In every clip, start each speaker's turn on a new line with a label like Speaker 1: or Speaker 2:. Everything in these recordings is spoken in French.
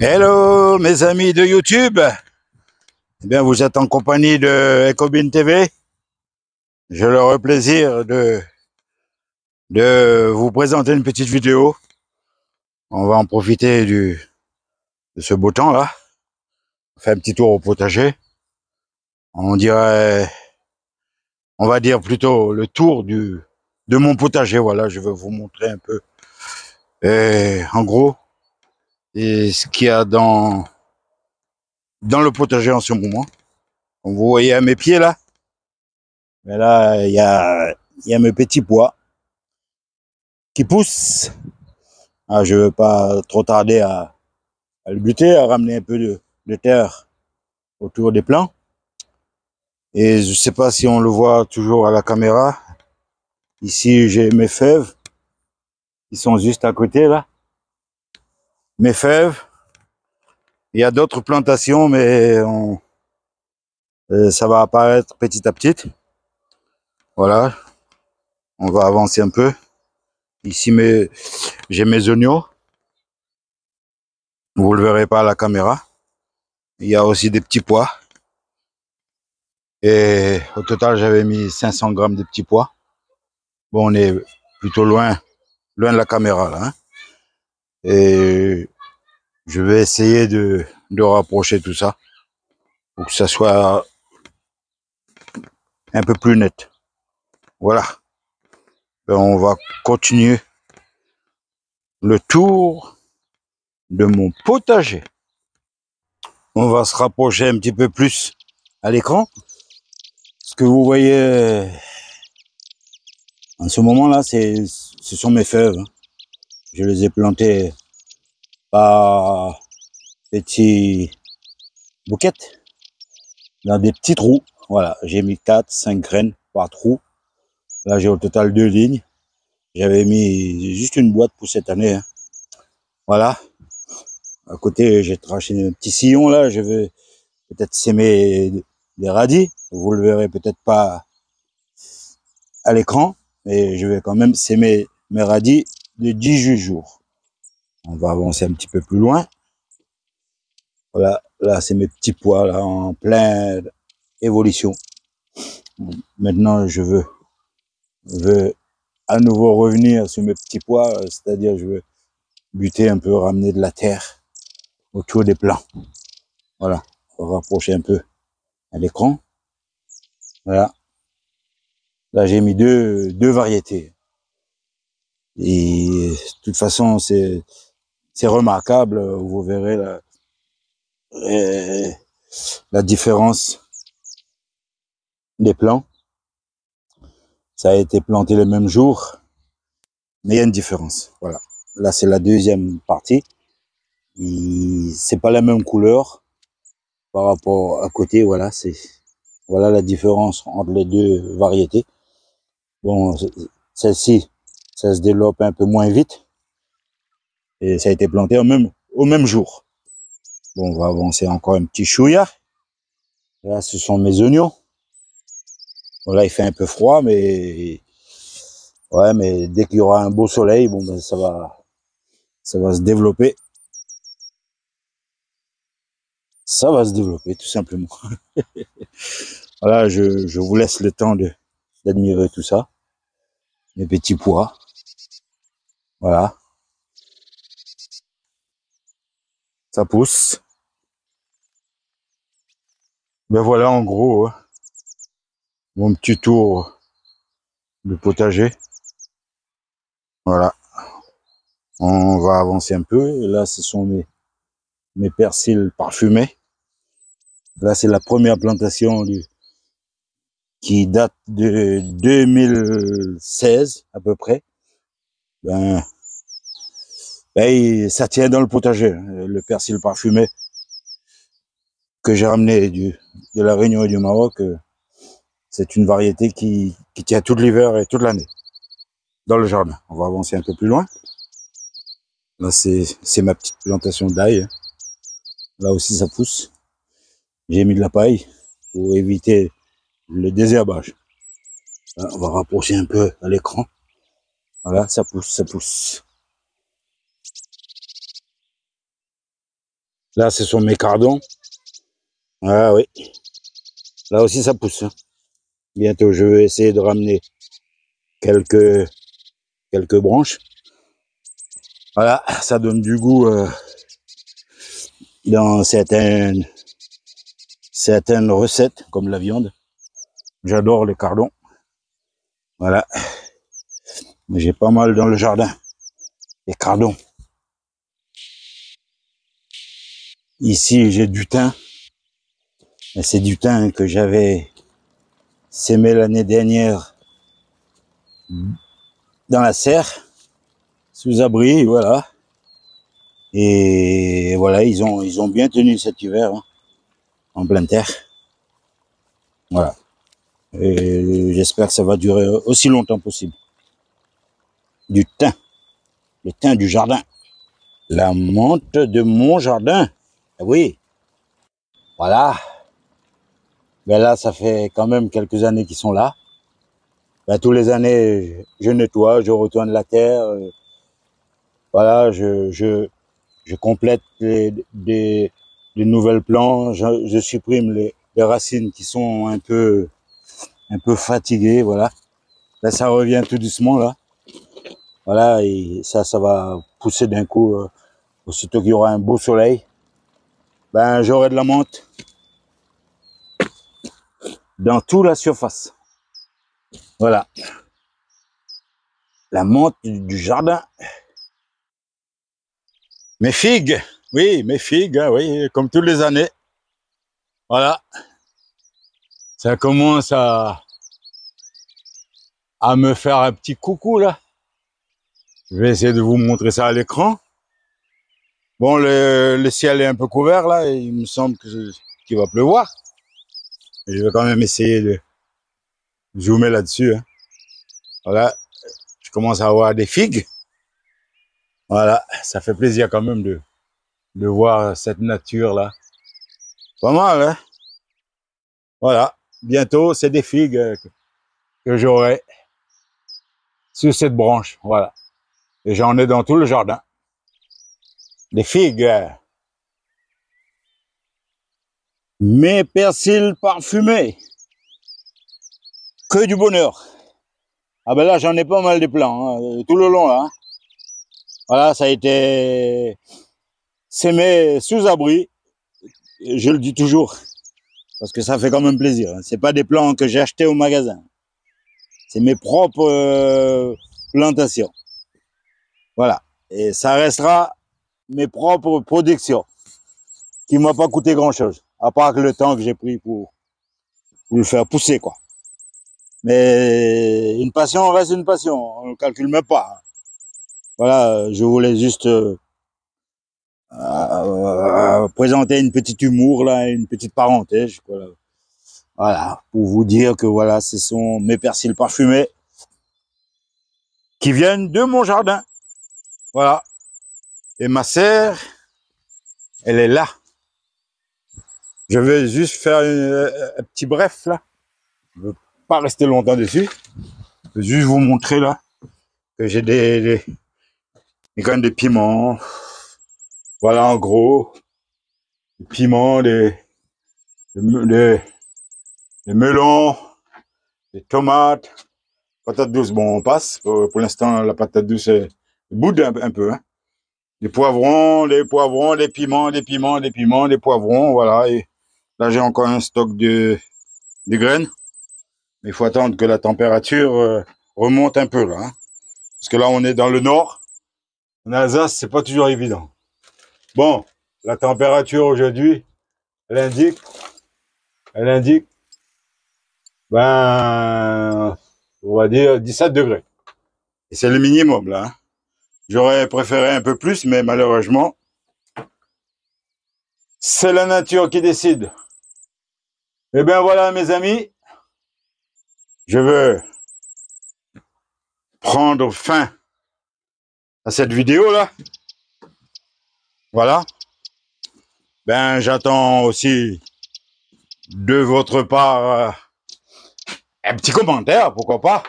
Speaker 1: Hello mes amis de YouTube, eh bien vous êtes en compagnie de Ecobin TV. J'ai le plaisir de vous présenter une petite vidéo. On va en profiter de ce beau temps là. On fait un petit tour au potager. On dirait, on va dire plutôt le tour de mon potager. Voilà, je vais vous montrer un peu en gros et ce qu'il y a dans le potager en ce moment. Comme vous voyez à mes pieds là, mais là il y a mes petits pois qui poussent. Ah, je veux pas trop tarder à le buter, à ramener un peu de terre autour des plants. Et je sais pas si on le voit toujours à la caméra. Ici, j'ai mes fèves qui sont juste à côté là. Mes fèves. Il y a d'autres plantations, mais ça va apparaître petit à petit. Voilà. On va avancer un peu. Ici, j'ai mes oignons. Vous le verrez pas à la caméra. Il y a aussi des petits pois. Et au total, j'avais mis 500 grammes de petits pois. Bon, on est plutôt loin de la caméra là. Hein. Et je vais essayer de rapprocher tout ça pour que ça soit un peu plus net. Voilà. Ben, on va continuer le tour de mon potager. On va se rapprocher un petit peu plus à l'écran. Ce que vous voyez en ce moment là, ce sont mes fèves. Hein. Je les ai plantées par petits bouquettes dans des petits trous. Voilà, j'ai mis 4-5 graines par trou. Là, j'ai au total 2 lignes. J'avais mis juste une boîte pour cette année. Hein. Voilà. À côté, j'ai traché un petit sillon là. Je vais peut-être s'aimer des radis. Vous le verrez peut-être pas à l'écran, mais je vais quand même s'aimer mes radis de 18 jours. On va avancer un petit peu plus loin. Voilà, là c'est mes petits pois là en pleine évolution. Maintenant, je veux à nouveau revenir sur mes petits pois, c'est-à-dire je veux buter un peu, ramener de la terre autour des plants. Voilà, on va rapprocher un peu à l'écran. Voilà. Là, j'ai mis deux variétés. Et de toute façon, c'est remarquable. Vous verrez la différence des plants. Ça a été planté le même jour, mais il y a une différence. Voilà. Là, c'est la deuxième partie. C'est pas la même couleur par rapport à côté. Voilà, voilà la différence entre les deux variétés. Bon, celle-ci, ça se développe un peu moins vite. Et ça a été planté au même jour. Bon, on va avancer encore un petit chouïa. Là, ce sont mes oignons. Bon, là, il fait un peu froid, mais ouais, mais dès qu'il y aura un beau soleil, bon, ben, ça va se développer. Ça va se développer, tout simplement. Voilà, je vous laisse le temps d'admirer tout ça. Mes petits pois. Voilà. Ça pousse. Ben voilà, en gros, hein, mon petit tour de potager. Voilà. On va avancer un peu. Là, ce sont mes persils parfumés. Là, c'est la première plantation qui date de 2016 à peu près. Ben, ça tient dans le potager. Le persil parfumé que j'ai ramené de la Réunion et du Maroc, c'est une variété qui tient tout l'hiver et toute l'année dans le jardin. On va avancer un peu plus loin. Là, c'est ma petite plantation d'ail. Là aussi, ça pousse. J'ai mis de la paille pour éviter le désherbage. Là, on va rapprocher un peu à l'écran. Voilà, ça pousse, ça pousse. Là, ce sont mes cardons. Ah oui. Là aussi, ça pousse. Hein. Bientôt, je vais essayer de ramener quelques branches. Voilà, ça donne du goût dans certaines recettes, comme la viande. J'adore les cardons. Voilà. J'ai pas mal dans le jardin. Les cardons. Ici, j'ai du thym. C'est du thym que j'avais sémé l'année dernière dans la serre, sous abri, voilà. Et voilà, ils ont bien tenu cet hiver, hein, en pleine terre. Voilà. Et j'espère que ça va durer aussi longtemps possible. Du thym. Le thym du jardin. La menthe de mon jardin. Oui. Voilà. Ben là, ça fait quand même quelques années qu'ils sont là. Ben, tous les années, je nettoie, je retourne la terre. Voilà, je complète des nouvelles plantes. Je supprime les racines qui sont un peu fatiguées. Voilà. Là, ça revient tout doucement, là. Voilà, et ça va pousser d'un coup. Aussitôt qu'il y aura un beau soleil, ben, j'aurai de la menthe dans toute la surface. Voilà. La menthe du jardin. Mes figues. Oui, mes figues, hein, oui, comme toutes les années. Voilà. Ça commence à me faire un petit coucou, là. Je vais essayer de vous montrer ça à l'écran. Bon, le ciel est un peu couvert, là, et il me semble qu'il va pleuvoir. Et je vais quand même essayer de zoomer là-dessus. Hein. Voilà. Je commence à avoir des figues. Voilà. Ça fait plaisir quand même de voir cette nature-là. Pas mal, hein? Voilà. Bientôt, c'est des figues que j'aurai sur cette branche. Voilà. Et j'en ai dans tout le jardin. Des figues. Mes persils parfumés. Que du bonheur. Ah ben là, j'en ai pas mal de plants, hein, tout le long, là. Hein. Voilà, ça a été sémé sous abri. Je le dis toujours. Parce que ça fait quand même plaisir. Hein. C'est pas des plants que j'ai achetés au magasin. C'est mes propres plantations. Voilà. Et ça restera mes propres productions. Qui m'a pas coûté grand chose. À part que le temps que j'ai pris pour le faire pousser, quoi. Mais une passion reste une passion. On ne calcule même pas. Voilà, je voulais juste présenter une petite humour, là, une petite parenthèse. Voilà. Voilà, pour vous dire que voilà, ce sont mes persils parfumés qui viennent de mon jardin. Voilà. Et ma serre, elle est là. Je vais juste faire un petit bref, là. Je ne veux pas rester longtemps dessus. Je vais juste vous montrer, là, que j'ai des graines de piment. Voilà, en gros, des piments, des melons, des tomates, patates douces. Bon, on passe. Pour l'instant, la patate douce boude un peu. Hein. Des poivrons, des piments, des poivrons. Voilà. Et là, j'ai encore un stock de graines. Mais il faut attendre que la température remonte un peu, là. Hein. Parce que là, on est dans le nord. En Alsace, c'est pas toujours évident. Bon, la température aujourd'hui, elle indique, ben, on va dire 17 degrés. Et c'est le minimum, là. Hein. J'aurais préféré un peu plus, mais malheureusement, c'est la nature qui décide. Eh bien voilà, mes amis, je veux prendre fin à cette vidéo-là. Voilà. Ben, j'attends aussi de votre part un petit commentaire, pourquoi pas.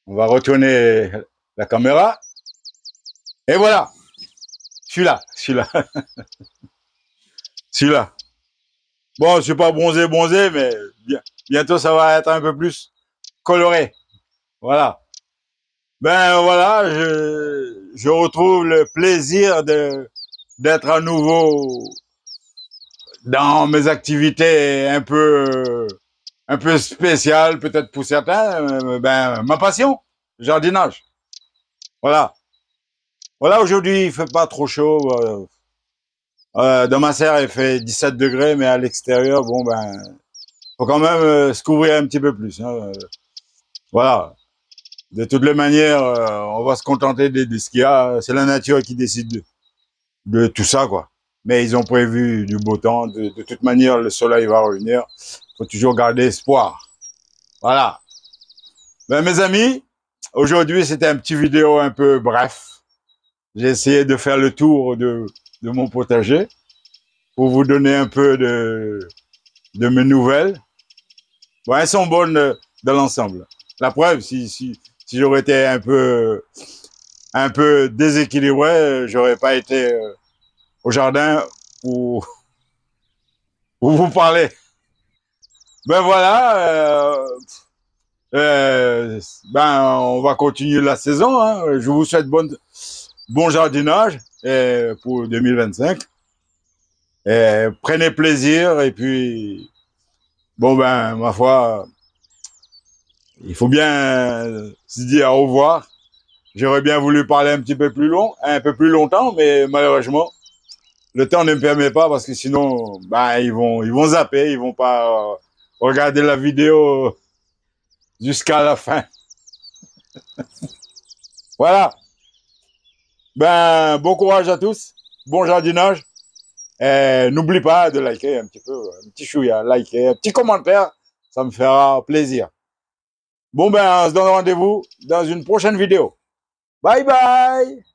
Speaker 1: On va retourner la caméra. Et voilà. Je suis là. Si là. Bon, je suis pas bronzé, mais bientôt ça va être un peu plus coloré. Voilà. Ben voilà, je retrouve le plaisir d'être à nouveau dans mes activités un peu spéciales, peut-être pour certains. Ben ma passion, jardinage. Voilà. Voilà, aujourd'hui il fait pas trop chaud. Dans ma serre il fait 17 degrés, mais à l'extérieur, bon ben, faut quand même se couvrir un petit peu plus. Hein. Voilà. De toutes les manières, on va se contenter de ce qu'il y a. C'est la nature qui décide de tout ça, quoi. Mais ils ont prévu du beau temps. De toute manière, le soleil va revenir. Il faut toujours garder espoir. Voilà. Ben, mes amis, aujourd'hui, c'était un petit vidéo un peu bref. J'ai essayé de faire le tour de mon potager pour vous donner un peu de mes nouvelles. Bon, elles sont bonnes dans l'ensemble. La preuve, si j'aurais été un peu déséquilibré, j'aurais pas été au jardin pour, pour vous parler. Ben voilà, ben on va continuer la saison. Hein. Je vous souhaite bon jardinage pour 2025. Prenez plaisir et puis bon ben ma foi, il faut bien se dire au revoir. J'aurais bien voulu parler un peu plus longtemps, mais malheureusement le temps ne me permet pas parce que sinon, ben ils vont zapper, ils vont pas regarder la vidéo jusqu'à la fin. Voilà. Ben, bon courage à tous. Bon jardinage. Et n'oublie pas de liker un petit peu, un petit chouïa, liker, un petit commentaire. Ça me fera plaisir. Bon, ben, on se donne rendez-vous dans une prochaine vidéo. Bye bye!